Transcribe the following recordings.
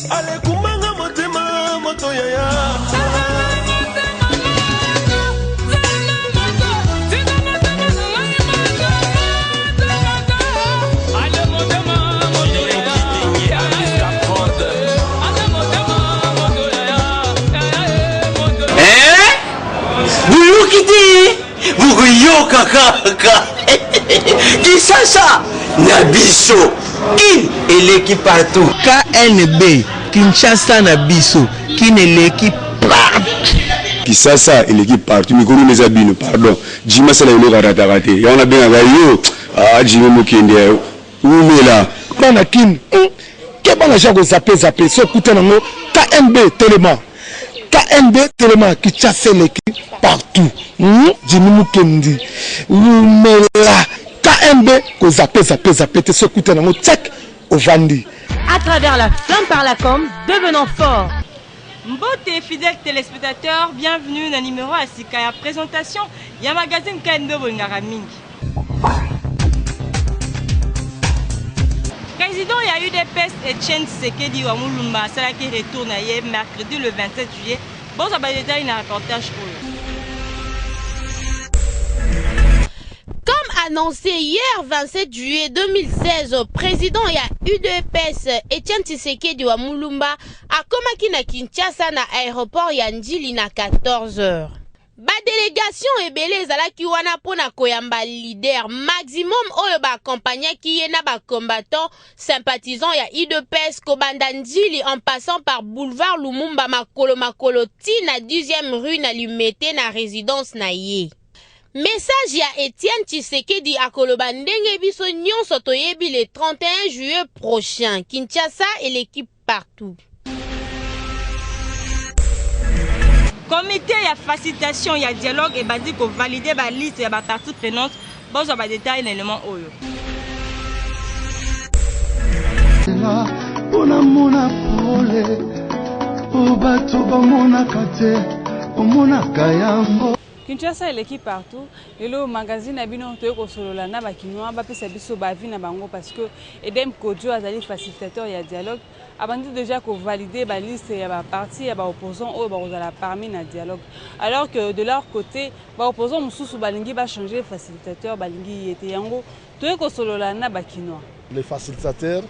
Ale kumanga motema moto yaya. Buguyoka kaka. Kinshasa Nabiso Kin eleki partout. KNB Kinshasa Nabiso Kin eleki partout. Kinshasa eleki partout. Mikuru neza bino pardon. Jima sala ilo karatakate. Yana benga gayo. Jima mukende. Umela. Bana Kin. Kebana jago zape so kutana ngo KNB Téléma. KNB Téléma Kinshasa eleki partout. Jimi mukendi. Umela. KNB ko zape te so kutana ngo check au Vandi. À travers la flamme par la com, devenons fort. Mbote fidèles téléspectateurs, bienvenue dans le numéro à Sikaya présentation. Il y a un magazine KNB Bolingara Mingi. Président, il y a eu des pestes et Etienne Tshisekedi wa Mulumba, cela qui retourne hier mercredi le 27 juillet. Bon, ça va détailler un reportage pour eux. Comme annoncé hier 27 juillet 2016, président ya UDPS Etienne Tshisekedi wa Mulumba a komaki na Kinshasa na aéroport ya Njili na 14h. Ba délégation ebele ezalaki wana pona koyamba leader maximum oyo ba accompagnaki ye na ba combattants sympathisants ya UDPS kobanda Njili en passant par boulevard Lumumba makolo ti na 10e rue na Limete na résidence na ye. Message ya Etienne Tshisekedi akoloba ndenge biso nyonso toyebi le 31 juillet prochain. Kinshasa et l'équipe partout. Comité ya facilitation ya dialogue et bandi ko valider ba liste ya ba parties prenantes. Bon ça va détailler l'élément oyo. Ona mona pole. Obato ba mona kate. Omona kayambo. Kinshasa eleki partout. Et le magazine a bien entendu solola na bakinoa ba pesa biso ba vie na bango parce que Edem Kodjo azali facilitateur ya dialogue. Abandi déjà ko valider ba liste ya ba parti ya ba opposants au ba ozala parmi na dialogue. Alors que de leur côté ba opposants mususu balingi ba changer facilitateur balingi yete yango to ko solola na bakinoa. Les facilitateurs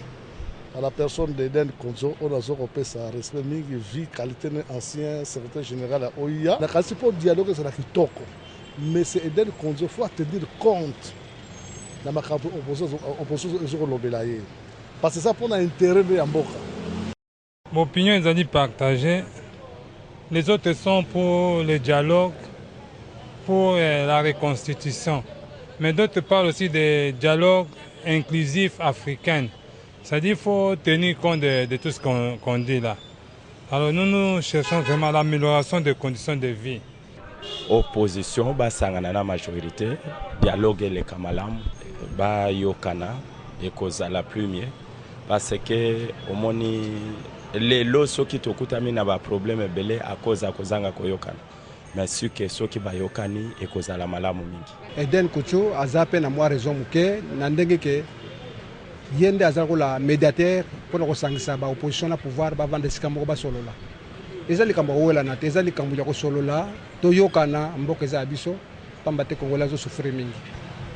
à la personne d'Eden Kodjo, on a zopé sa respect, vie, qualité ancien secrétaire général à OIA. La qualité pour dialogue, c'est la kitoko. Mais c'est Eden Kodjo, il faut tenir compte de la opposition de parce que ça pour l'intérêt de Yamboka. Mon opinion est dit partagée. Les autres sont pour le dialogue, pour la reconstitution. Mais d'autres parlent aussi des dialogues inclusifs africains. C'est-à-dire qu'il faut tenir compte de tout ce qu'on dit là. Alors nous cherchons vraiment l'amélioration des conditions de vie. Opposition, la majorité, dialogue et les kamalam, yokana et cause la première. Parce que au moins les lots qui ont un problème belé à cause de koyokana. Mais ce que ceux qui bayokani et cause la malamu mingi. Eden Kodjo a zappé na moi raison muke nandenge ke yende azako la médiateur pour le resangisa ba opposition na pouvoir ba vendre sikambo ba solola ezali kambo wela na ezali kambo ya ko solola to yokana mboka za biso pamba te kongola zo souffrir mingi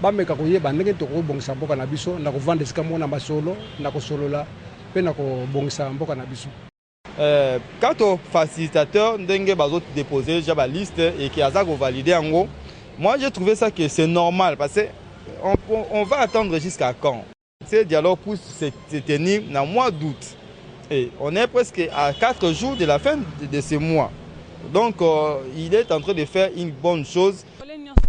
ba meka ko yeba ndenge to ko bongisa mboka na biso na ko vendre sikambo na basolo na ko solola pe na ko bongisa mboka na biso. Quant au facilitateur ndenge bazo déposer déjà la liste et qui azako valider en gros, moi j'ai trouvé ça que c'est normal parce que on va attendre jusqu'à quand. Ce dialogue pour se tenir dans le mois d'août. Et on est presque à 4 jours de la fin de ce mois. Donc il est en train de faire une bonne chose.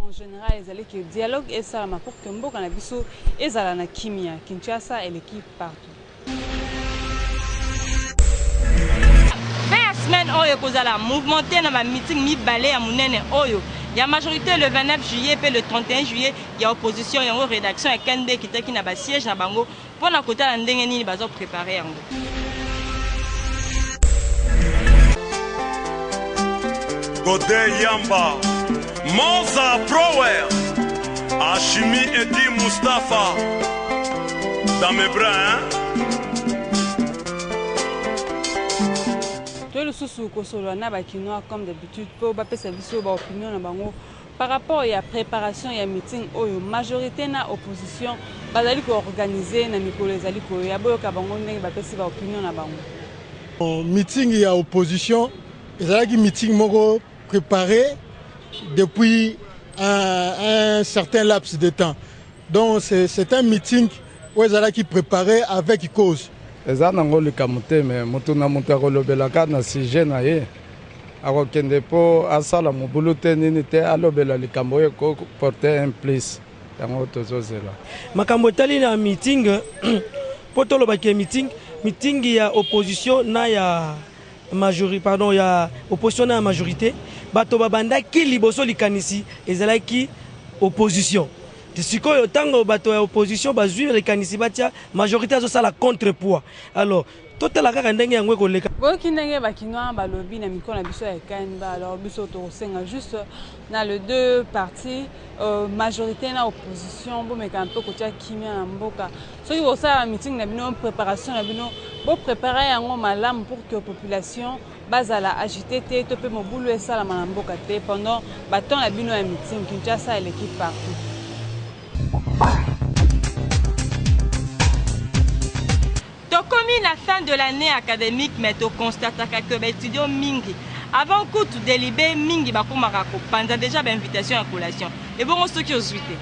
En général, le dialogue est ça pour que Mboka na biso ezala na kimia. Kinshasa et l'équipe partout. Semaine oyo kozala mouvementé na ba meeting mi balé ya munene oyo. Il y a majorité le 29 juillet et le 31 juillet, il y a opposition, il y a une rédaction et KNB qui était na ba siège na bango pour na côté ndenge nini bazo préparer yango. Godé Yamba, Moza Prower, Hashimi Edi Mustafa, dans mes bras, hein? mosusu kosolo na bakinois comme d'habitude po bapesa biso ba opinion na bango par rapport à la préparation et meeting oyo majorité na opposition bazali ko organiser na mikolo ezali ko ya boyo ka bango ndenge bapesa ba opinion na bango. Meeting ya opposition ezalaki meeting moko préparé depuis un certain laps de temps. Donc c'est un meeting où ezalaki préparé avec cause. Eza nango likamote mais moto na moto akolobelaka na sujet na ye akokende po asala mobulu te nini te alobela likambo oyo porter un plus yango tozozela makambo etali na meeting po tolobaki meeting ya opposition na ya majorité pardon ya opposition na ya majorité bato babandaki liboso likanisi ezalaki opposition sikoyo tango bato ya opposition bazwi likanisi batia majorité azosala contrepoids alors totala kaka ndenge yango ekoleka boyoki ndenge bakinois balobi na mikolo na biso ya ekani ba alors biso tokosenga juste na le deux parties majorité na opposition bomeka un peu kotia kimia na mboka soki bosala meeting na bino préparation na bino boprépare yango malamu pour que population bazala agité te to mpe mobulu esalama na mboka te pendant baton na bino ya meeting Kinshasa eleki partout. Tokomi la fin de l'année académique mais to constate que les étudiants mingi avant coup tout délibé mingi bakomaka ko pendant déjà l'invitation à collation et bon ceux qui ont suité.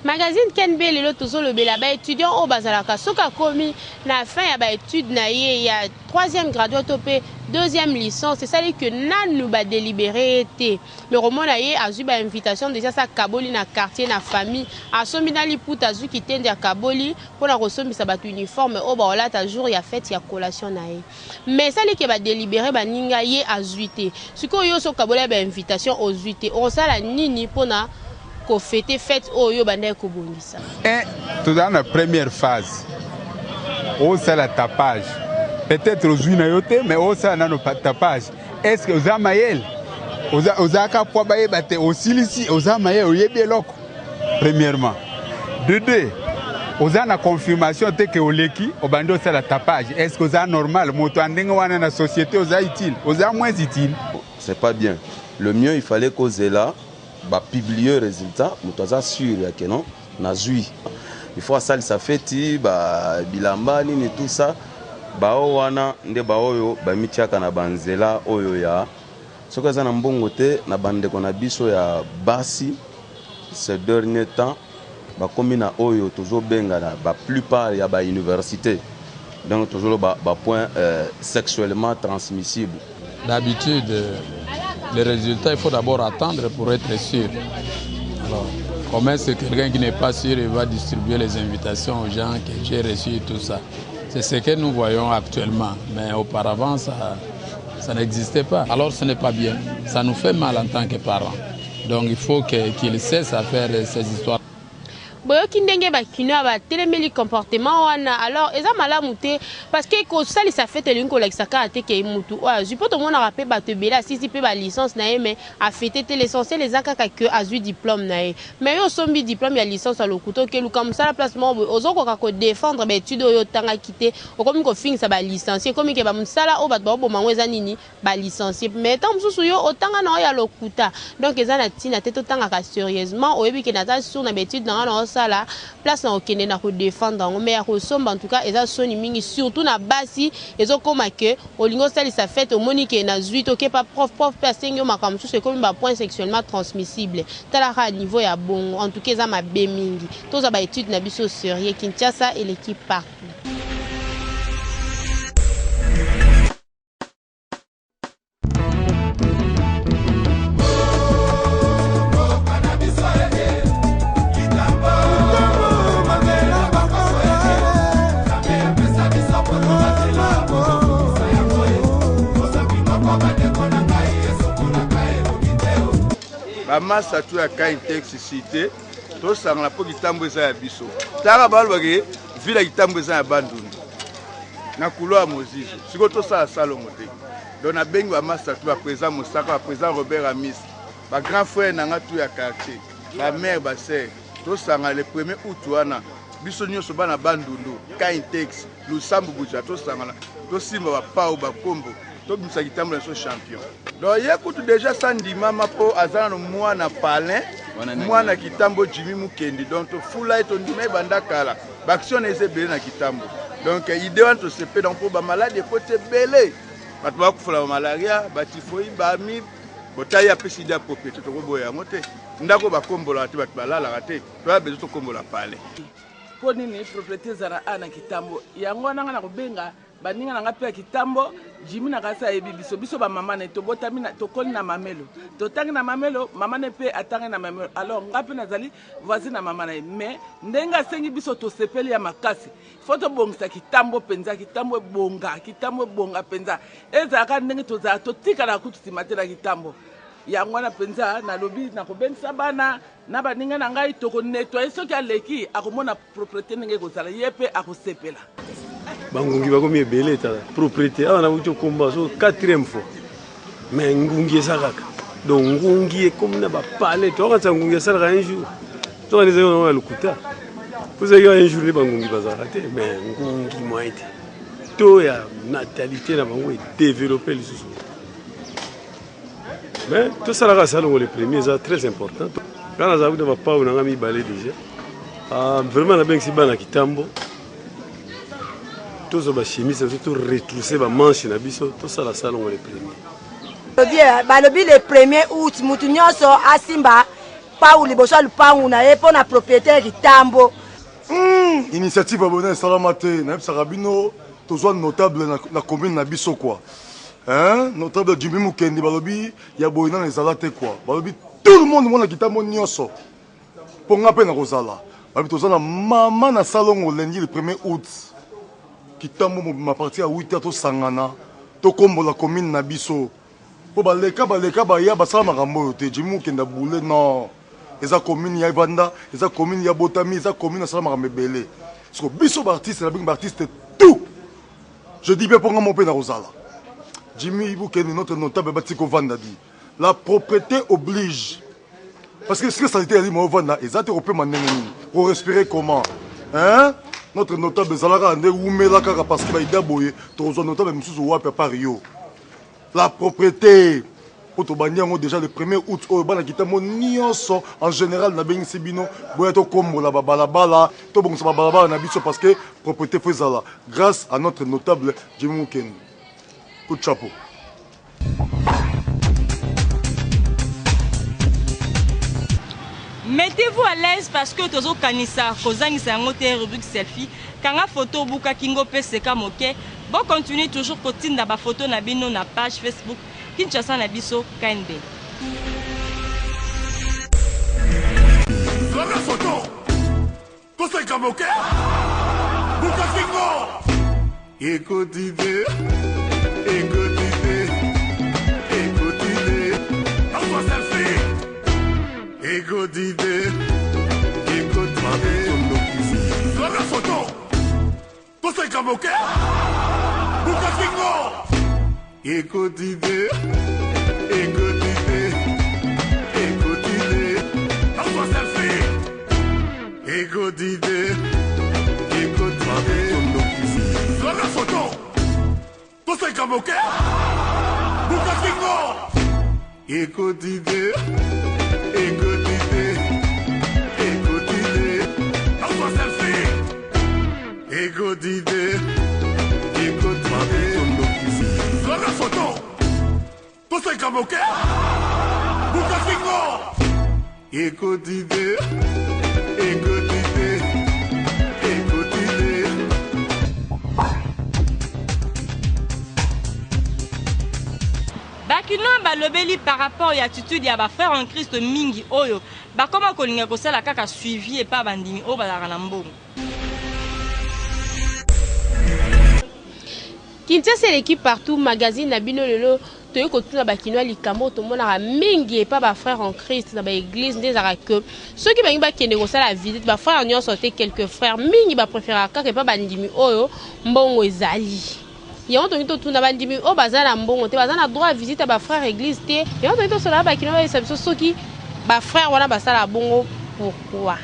Magazine Kenbe lelo tozo le bela ba étudiant au bazalaka soka komi na fin ya ba étude na ye ya 3e graduat topé 2e licence c'est ça dit que nanu ba délibéré té le roman na ye azu ba invitation déjà ça kaboli na quartier na famille asombi na liputa azu kitende ya kaboli pona kosombisa ba uniforme o ba olata jour ya fête ya collation na ye mais ça dit que ba délibéré ba ninga ye azuité sikoyo so kaboli ba invitation aux zuité on sala nini pona ko fêter fête oyo banda ko bongisa tout dans la première phase on sait la tapage peut-être aux unes yote mais on sait na no tapage est-ce que aux amayel aux aka po baye bate aussi ici aux amayel oyebi eloko premièrement de deux aux ana confirmation te que oleki obando sait la tapage est-ce que ça normal moto andenge wana na société aux utile aux moins utile c'est pas bien le mieux il fallait causer là ba publier résultat mutoza sûr que non na zui il faut ça ça fait ba bilamba nini tout ça ba wana nde ba oyo ba mitiaka na banzela oyo ya soka za na mbongo te na bande ko na biso ya basi ces derniers temps ba komina oyo tozo benga na ba plupart ya ba université donc toujours ba point sexuellement transmissible d'habitude. Les résultats, il faut d'abord attendre pour être sûr. Alors, comment c'est quelqu'un qui n'est pas sûr et va distribuer les invitations aux gens que j'ai reçus et tout ça? C'est ce que nous voyons actuellement. Mais auparavant, ça n'existait pas. Alors, ce n'est pas bien. Ça nous fait mal en tant que parents. Donc, il faut qu'ils cessent à faire ces histoires. boyoki ndenge bakino ba telemeli comportement wana alors eza malamu te parce que ko sali ça fait elingi kolakisa ka te ke mutu oya jupo to mona rappel ba te bela sisi pe ba licence na ye mais a fêté l'essentiel les akaka que azui diplôme na ye mais yo sombi diplôme ya licence à lokuto ke lu comme ça la place mo ozoko ka ko défendre ba étude oyo tanga kité okomi ko finisa ba licencié komi ke ba musala o ba bo mango eza nini ba licencié mais tant mususu yo otanga na ya lokuta donc eza na tina te to tanga ka sérieusement oyebi ke na ta sur na ba étude na la place na okende na ko défendre ngo mais ko somba en tout cas eza soni mingi surtout na basi ezokoma ke olingo sali sa fête au monique na zuito ke pas prof passengo makambo c'est comme ba point sexuellement transmissible tala ka niveau ya bon en tout cas eza mabe mingi toza ba étude na biso sérieux Kinshasa et l'équipe partout. Masa tu ya kai texte cité to sangla po kitambo za ya biso tara balwage vila kitambo za ya bandundu na couloir Mozizo siko to sala salongo te donc na bengi ba masa tu ba président Mosaka ba président Robert Amis ba grand frère nanga tu ya quartier ba mère ba sœur to sangla le 1er août wana biso nyonso bana bandundu Kaintex Lusambu buja to sangana to simba ba pao ba kombo to bimisa kitambo so champion donc yekutu déjà sandima mapo azana no mwana palin mwana kitambo Jimmy Mukendi donc to fula to ndime banda kala baction ese belé na kitambo donc idée wan to sepe donc pour ba malade côté belé bato ba kufula malaria batifoi ba mi botaya apesi dia propriété to boya ngote ndako bakombola te bato balala te to ya bezo to kombola pale poni ni propriété zara ana kitambo yango nanga na kobenga baninga nanga pe kitambo Jimmy na kasa yebi biso ba mama ne to botami na to koli na mamelo to tangi na mamelo mama ne pe atangi na mamelo alors ngapi nazali voisin na mama na mais ndenga sengi biso to sepeli ya makasi foto bongisa kitambo penza kitambo bonga penza ezaka ndenge to za to tika na kutu timatela kitambo yango na penza na lobi na kobenisa bana na baninga na ngai to ko nettoyer soki aleki akomona propriété ndenge kozala yepe akosepela bangungi bakomi ebele tala propriété awa na wuti okomba so 4e fois mais ngungi ezalaka donc ngungi ekomi na bapale tokanisa ngungi esalaka un jour soka nezali na lokuta pozalaki un jour ne bangungi bazalaka te mais ngungi moyen te to ya natalité na bango edéveloppe lisusu mais tosalaka salongo le premier eza très important kana nazalaki na bapao nanga mibale déjà vraiment nabengisi bana kitambo tous les chimistes surtout retrousser ba manche na biso tout ça la salon les premiers balobi le 1er août mutu nyonso asimba pa liboso lupangu na ye pona propriétaire kitambo initiative abonné salamate na sarabino tozwa notable na commune na biso quoi hein notable Jimmy Mukendi balobi ya boyina na ezalate quoi balobi tout le monde mona kitambo nyonso ponga pe na kozala balobi tozwa na mama na salon lundi le 1er août kitambo ma partie à 8h to sangana to kombo la commune na biso po baleka ya basala makambo te Jimmy Mukendi boule non eza commune ya Ivanda eza commune ya Botami eza commune na sala makambo belé parce que biso artiste na bing artiste tout je dis bien pour mon pe na Rosala Jimmy Mukendi notre notable batiko vanda dit la propriété oblige parce que ce que ça était dit mo vanda eza te opé manene pour respirer comment hein notre notable Zalaka ande oumela kaka parce qu'il va boye tozo notable mususu wapi Paris la propriété pour to banyango déjà le 1er août au bana kitamo nyonso en général na bengi sibino boya to kombola balabala to bongisa balabala na biso parce que propriété faisala grâce à notre notable Jimmy Mukendi coup de chapeau. Mettez-vous à l'aise parce que tozo kanisa kozangisa yango te rubrique selfie kanga photo buka kingo peseka moke bon continuez toujours kotinda ba photo na bino na page Facebook Kinshasa na biso KNB. La photo koseka moke buka kingo écoutez en selfie Ego d'idée, ego d'idée. La photo, tout c'est comme ok. Buka Kingo. Ego d'idée, ego d'idée, ego d'idée. En selfie. Ego d'idée, ego d'idée. La photo, tout c'est comme ok. Buka Kingo. Ego d'idée. Ego d'idée, ego d'idée. La photo, tout c'est comme ok. Buka Kingo. Ego d'idée, ego d'idée, ego d'idée. Bakino balobeli par rapport à l'attitude ya ba frère en Christ mingi oyo bakoma kolinga kosala kaka suivi et pas bandimi o balaka na mbongo. Kinshasa l'équipe partout magazine na bino lelo toyo kotuna bakino likambo to mona mingi et pas ba frère en Christ na ba église ndezaka que ceux qui bangi ba kende kosala visite ba frère nyonso te quelques frères mingi ba préférer kaka pas bandimi oyo mbongo ezali. Yango to nito tuna bandimi o bazana mbongo te bazana droit à visite ba frère église te yango to nito sola bakino ba sabiso soki ba frère wana basala bongo pourquoi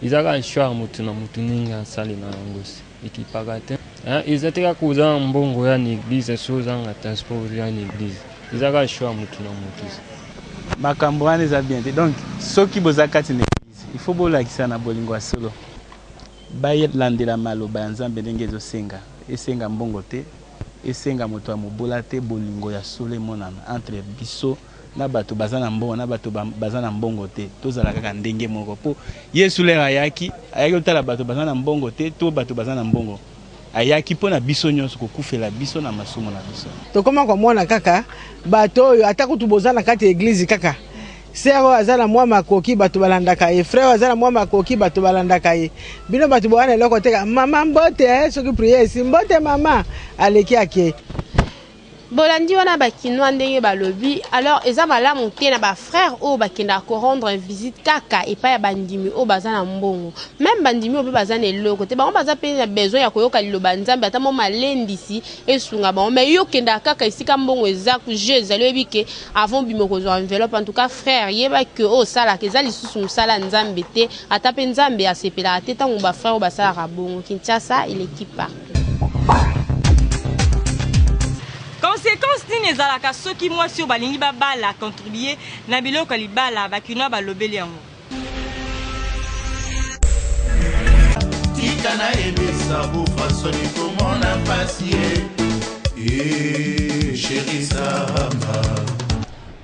izaka choix mutu na mutu ningi asali na ngosi ekipaka te eza te kaka oza mbongo ya na église so ozanga transport ya na église ezaka choix mutu na mutu makambo wana eza bien te donc soki boza kati na église il faut bolakisa na bolingo ya solo balandela maloba ya nzambe ndenge ezosenga esenga mbongo te esenga moto ya mobola te bolingo ya solo emonana entre biso na bato baza na mbongo na bato baza na mbongo te tozala kaka ndenge moko mpo yesu lelo ayaki kotala bato baza na mbongo te to bato baza na mbongo ayaki mpo na biso nyonso kokufela biso na masumu na biso tokoma komona kaka bato oyo ata kutu boza na kati ya eglize kaka sero aza na mwa makoki bato balandaka ye frère aza na mwa makoki bato balandaka ye bino bato bowana eloko teka mama mbote soki priere esi mbote mama aleki ake bolandi wana bakinois ndenge balobi alors eza malamu te na bafrère oyo bakendaka korendre visite kaka epai ya bandimi oyo baza na mbongo même bandimi oyo mpe baza na eloko te bango baza mpe na besoin ya koyoka liloba nzambe ata mo malendisi esunga bango mais yo okendaka kaka esika mbongo eza je ezali oyebi ke avant bima kozwa enveloppe en tout cas frère yeba ke oyo osalaka eza lisusu mosala nzambe te ata mpe nzambe asepelaka te ntango bafrère oyo basalaka bongo Kinshasa eleki partout. Conséquence nini ezalaka soki mwasi oyo balingi babala contribuer na biloko libala bakinois balobeli yango tika nayebisa bofasoni komona mpasi chéri samba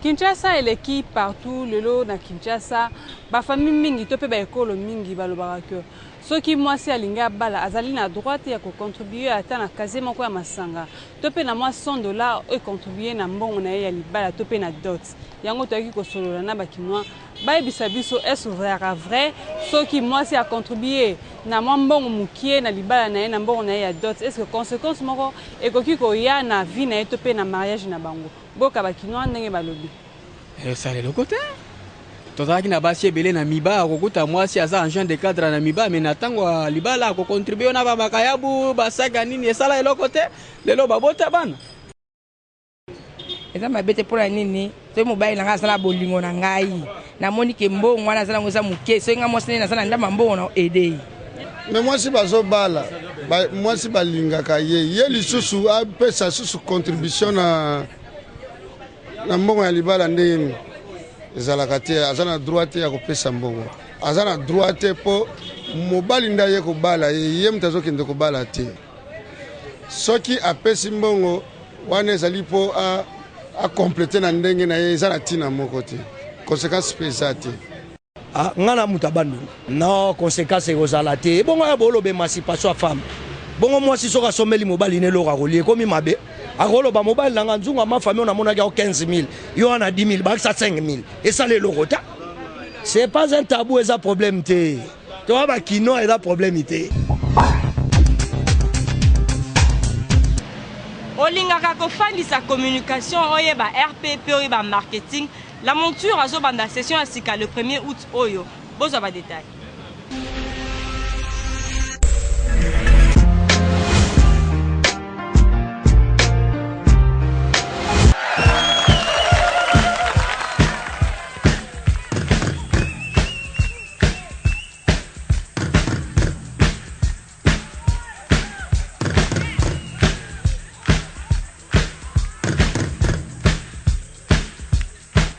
Kinshasa eleki partout lelo na Kinshasa bafamille mingi to pe baekolo mingi balobaka ke soki mwasi alingi abala azali na droite ya kocontribuer ata na kaze moko ya masanga to pe na mwa $100 econtribuer na mbongo na ye ya libala to pe na dot yango toyaki kosolola na bakinois bayebisa biso esovera vrai soki mwasi acontribuer na mwa mbongo mukie na libala na ye na mbongo na ye ya dot est-ce que conséquence moko ekoki koya na vie na ye to pe na mariage na bango boka bakinois ndenge balobi esaleloko te tozalaki na basi ebele na miba akokuta mwasi aza agent de cadre na miba me na ntango libala akocontribue na bamakayabu basaka nini esala eloko te lelo babota bana eza mabe te mpona nini soki mobali na ngai asala bolingo na ngai namoni ke mbongo wana aza nango eza moke soki ngai mwasi nini asala ndamba mbongo na edei me mwasi bazobala mwasi balingaka ye lisusu apesa susu contribution na mbongo ya libala ndeni ezalaka te aza na droit te ya kopesa mbongo aza na droit te mpo mobali nde aye kobala ye moto azokende kobala te soki apesi mbongo wana ezali mpo akomplete na ndenge na ye eza na ntina moko te conséquence mpe eza te nga na moto abandoni no conséquence ekozala te bongo ya boloba émancipation ya femme bongo mwasi soki asomeli mobali neloko akolia ekomi mabe akoloba mobali nanga nzungu ama famille onamonaki yako 15 000 yo wana 10 000 bakisa 5 000 esala eloko ta c'est pas un tabou eza problème te toa bakino eza problème te olingaka kofandisa communication oyeba RPP oyeba marketing la monture azobanda session ya sika le 1er août oyo bozwa ba détail.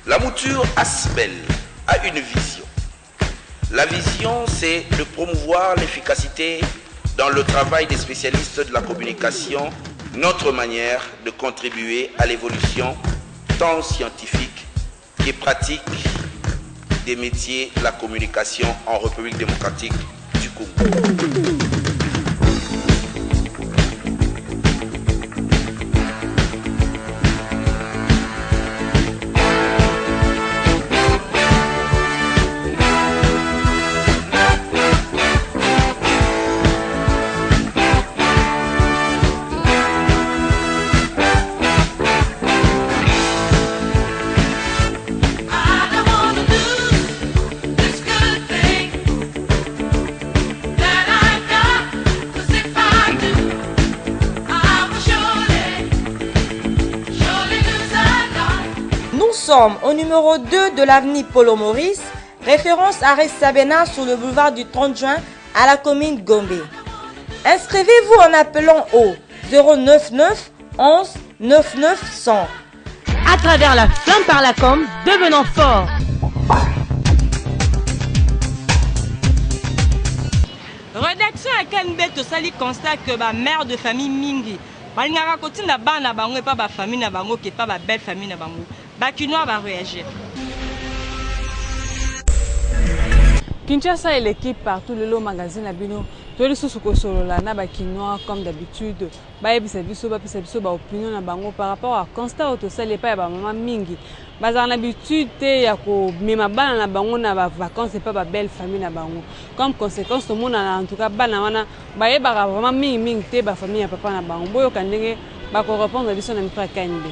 La mouture Asbel a une vision. La vision, c'est de promouvoir l'efficacité dans le travail des spécialistes de la communication, notre manière de contribuer à l'évolution tant scientifique et pratique des métiers de la communication en République démocratique du Congo. Nous sommes au numéro 2 de l'avenue Polo Maurice, Référence à Sabena sur le boulevard du 30 juin à la commune Gombe. Inscrivez-vous en appelant au 099 11 99 100. À travers la flamme par la com, devenons forts. Rédaction à Kenbe to sali constate que ba mère de famille mingi balingaka kotinda bana bango et pas ba famille na bango qui pas ba belle famille na bango ba kinoa va réagir. Kinshasa et l'équipe partout le magazine à Bino tous les sous solo la na ba kinoa comme d'habitude ba yebisa biso ba opinion na bango par rapport à constat auto sali pas ba maman mingi bazar na habitude te ya ko mema bana na bango na ba vacances et pas ba belle famille na bango comme conséquence au monde en tout cas bana wana ba yeba vraiment mingi te ba famille ya papa na bango boyo kandenge ba ko répondre biso na mitra kande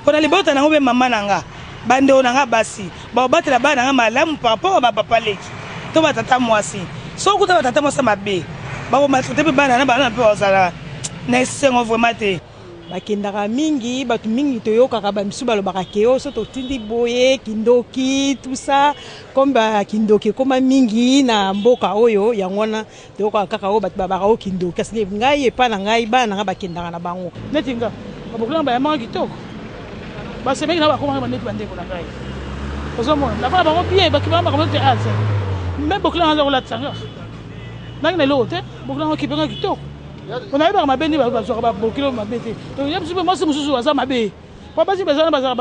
pona libota na ngobe mama nanga bande onanga basi ba batela bana nga malamu par rapport ba papa leki to ba tata mwasi so kuta ba tata mwasi mabe ba ko matrete pe bana na bana pe osala na sengo vraiment te bakendaka mingi batu mingi toyokaka bamisu balobaka keo so totindi boye kindoki tout ça comme ba kindoki koma mingi na mboka oyo yango wana toyokaka kaka oyo batu babaka o kindoki kasi ngai epa na ngai bana nga bakendaka na bango neti nga babokulanga bayamaka kitoko basemeki na bakoma baneti bandeko na ngai ozomona nafana bango bien bakibanga bakomo te ase me bokulanga aza kolatisa nga nangi na eloko te bokulanga kipenga kitoko on a eu ma béni, on a eu ma béni. Donc, il y a un petit peu moi, c'est mon sous à ma bé. Papa, si besoin de repas,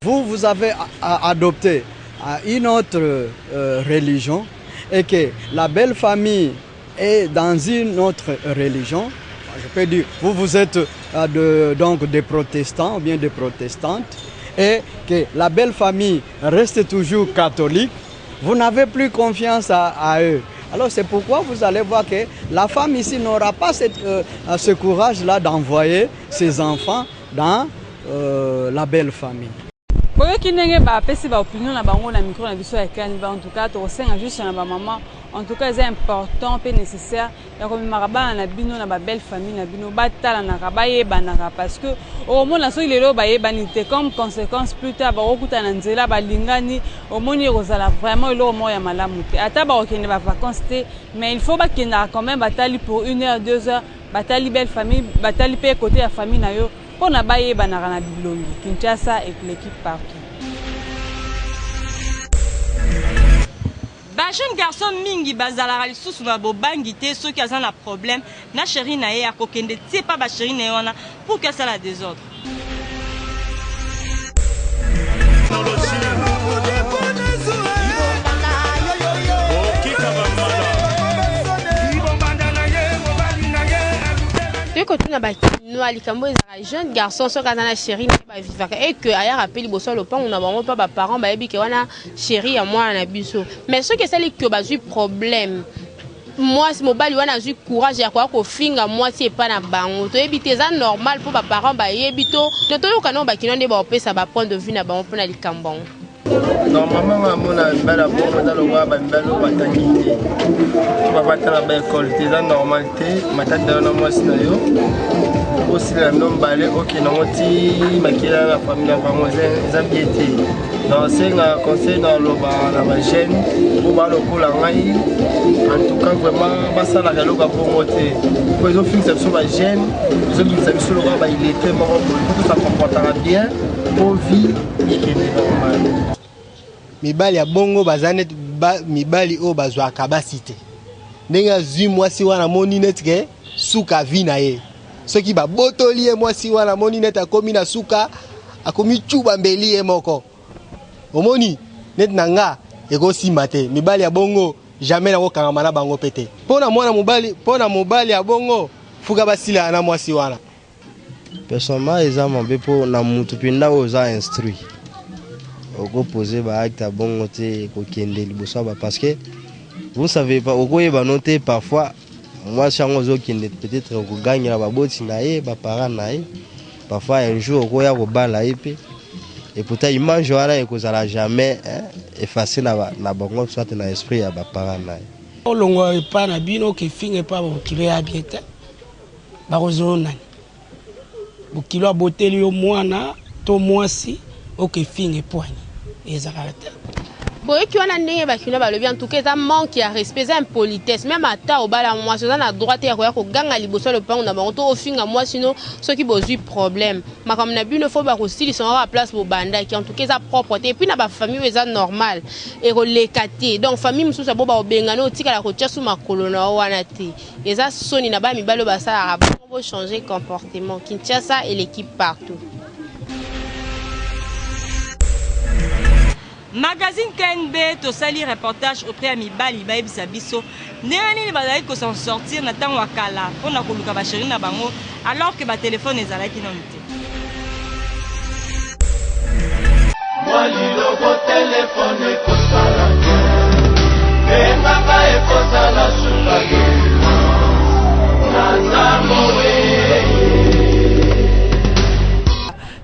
vous avez adopté une autre religion et que la belle famille est dans une autre religion. Je peux dire, vous êtes donc des protestants ou bien des protestantes et que la belle famille reste toujours catholique. Vous n'avez plus confiance à eux. Alors c'est pourquoi vous allez voir que la femme ici n'aura pas ce courage-là d'envoyer ses enfants dans la belle famille. boyoki ndenge bapesi baopinion na bango na micro na biso ya kani en tout cas tokosenga juste na bamama en tout cas c'est important pe nécessaire ya komemaka bana na bino na babelle famille na bino batalanaka bayebanaka parce que omona soki lelo bayebani te comme conséquence plus tard bakokuta na nzela balingani omoni ekozala vraiment eloko moko ya malamu te ata bakokende bavacances te mais il faut bakendaka quand même batali pour 1 heure 2 heures batali belle famille batali pe côté ya famille na yo pour na baye banaka na bilongi Kinshasa et l'équipe partout. Ba jeune garçon mingi bazala lisusu na bobangi te ceux qui ont un problème na chéri na ye akokende tie pas ba chéri na wana pour que ça la désordre. Kotuna bakinoa likambo ezaka jeune garçon soki aza na chéri na bavivaka et que aya rappeli boso lopango na bango mpa baparent bayebi ke wana chéri ya mwana na biso mais soki esali ke bazwi problème mwasi mobali wana azwi courage ya koya kofinga mwasi epa na bango toyebi te eza normal mpo baparent bayebi to toyoka nao bakinoa nde baopesa bapoint de vue na bango mpona likambo yango. Normalement, on a une belle approche dans le roi, une belle opportunité. Tu vas pas la belle école, tu es en normalité, ma tête de l'homme scenario. Aussi, le nom balai, ok, non, tu m'as la famille, la famille, les ambiétés. Dans ce conseil, dans le bar, la gêne, pour voir le coup, la raille. En tout cas, vraiment, ça, la galo va pour monter. Pour les autres films, c'est sur la gêne. Les autres films, c'est sur le roi, il était mort. Tout ça comportera bien. Pour vivre, il est normal. Mibali ya bongo bazane mibali o bazwa kabasite ndenge zui mwasi wana moni net ke suka vina ye soki ba botoli ye mwasi wana moni net akomi na suka akomi chuba mbeli ye moko omoni net nanga ekosima te mibali ya bongo jamais na kokanga na bango pete pona mobali ya bongo fuka basila na mwasi wana personnellement ezama bepo na mutu pinda oza instruit oko poser ba acte bon te ko kende liboso ba parce que vous savez pas oko yeba noter parfois moi chango zo kende peut-être ko gagner ba boti na ye ba parents na ye parfois un jour oko ya ko bala epé et pourtant image wana eko zala jamais effacer na bango soit na esprit ya ba parents na ye olongo epa na bino ke finge pa bo créer bien te ba kozona bokilo aboteli yo mwana to mwasi okefinga epoigne ezalaka te boyoki wana ndenge bakino balobi en tout cas eza manque ya respect eza impolitesse même ata obala mwasi oza na droit te ya koya koganga liboso ya lopango na bango to ofinga mwasi sino soki bozwi problème makambo na bino fo bakosilisa ngo baplace bobandaki en tout cas eza propre te epuis na bafamille oyo eza normal ekoleka te donc famille mosusu abo baobengana otikala kotia su makolo na o wana te eza soni na bamibali oyo basalaka bongo bochanger comportement Kinshasa et l'équipe partout. Magazine KNB tosali reportage auprès ya mibali bayebisa biso ndenge nini bazali ko s'en sortir na ntango ya kala mpona koluka basheri na bango alors que batelefone ezalaki nano te. Mwaliloko telefone ekosala engaka ekosala sunga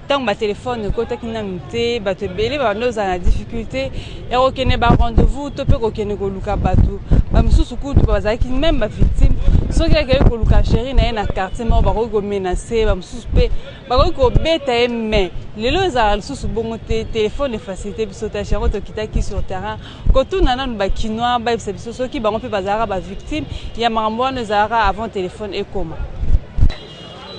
tant ba téléphone côté kinamité ba te belé ba nous en difficulté et okene ba rendez-vous to pe okene ko luka batu ba msusu kutu ba zaki même ba victime so ke ko luka chéri na quartier mo ba ko menacer ba msusu pe ba ko beta mais lelo za msusu bongo téléphone facilité biso ta chéri to kitaki sur terrain ko tout nana ba kinois ba biso so ki ba on pe ba zara ba victime ya mambo na zara avant téléphone et comment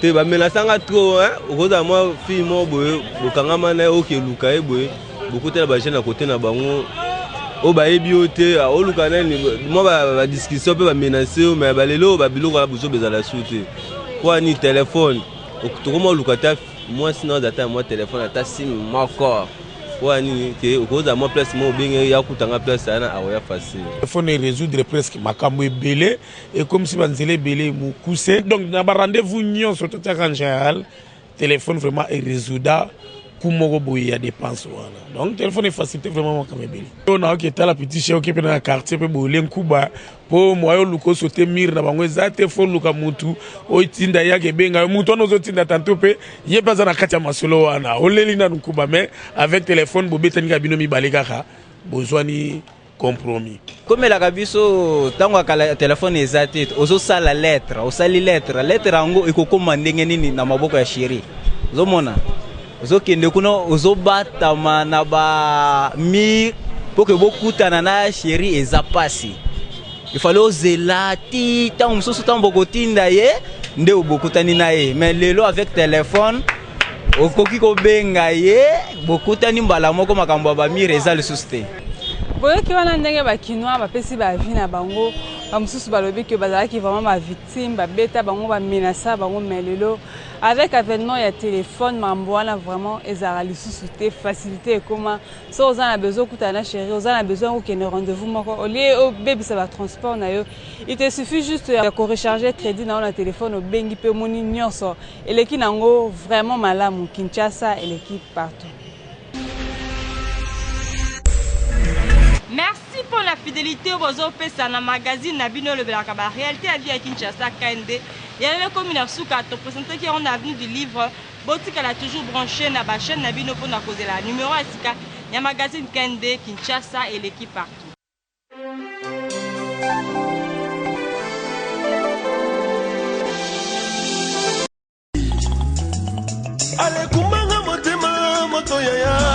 te ba menasanga trop hein okoza moi fille mo boye bokangama na oke luka e boye bokotela ba jeune à côté na bango o ba ebiote o luka na ni mo ba discussion pe ba menacer mais ba lelo ba biloko la buso bezala soute kwa ni téléphone okutoko luka ta moi sinon data moi téléphone ata sim moko kwa ni ke okoza moi place mo benga ya kutanga place ana awoya facile téléphone résoudre presque makambo ebele et comme si banzele belé mu couser donc na ba rendez-vous nyon surtout en général téléphone vraiment est résoudre kumoko boye ya dépense wana donc téléphone est facilité vraiment makambo ebele on a ok tala petit chez ok pe na quartier pe bolé nkuba po moyo luko sauter mire na bango ezate fo luka mutu o tinda yake benga mutu ono zo tinda tanto pe ye baza na kati ya masolo wana oleli na nkuba mais avec téléphone bobetani ka bino mibale kaka bozwani compromis comme la kabiso tango akala téléphone ezate ozo sala lettre osali lettre ango ekokoma ndenge nini na maboko ya chéri zomona ozokende kuna ozobatama na ba mi poke bokutana na chéri ezapasi il fallait ozela ti tango mususu tango bokotinda ye nde obokutani na ye mais lelo avec téléphone okoki kobenga ye bokutani mbala moko makambo ba mi reza le susté boyoki wana ndenge bakinois bapesi bavi na bango bamosusu balobi ke bazalaki vraiment bavictime babeta bango bamenasa bango mais lelo avec avènement ya téléphone mambo wana vraiment ezala lisusu te facilité ekoma so oza na besoin okutana na chéri oza na besoin okende rendez-vous moko olie obebisa batransport na yo il te suffit juste ya korecharger crédit na yo na téléphone obengi mpe omoni nyonso eleki nango vraiment malamu Kinshasa eleki partout. Merci pour la fidélité aux pesa na magazine na bino le belaka ba réalité à vie à Kinshasa KND. Il y a le commune Suka te présenter qui on avenue du livre Botika la toujours branché na ba chaîne na bino pour na causer la numéro asika ya magazine KND Kinshasa et l'équipe partout. Ale kumanga motema moto yaya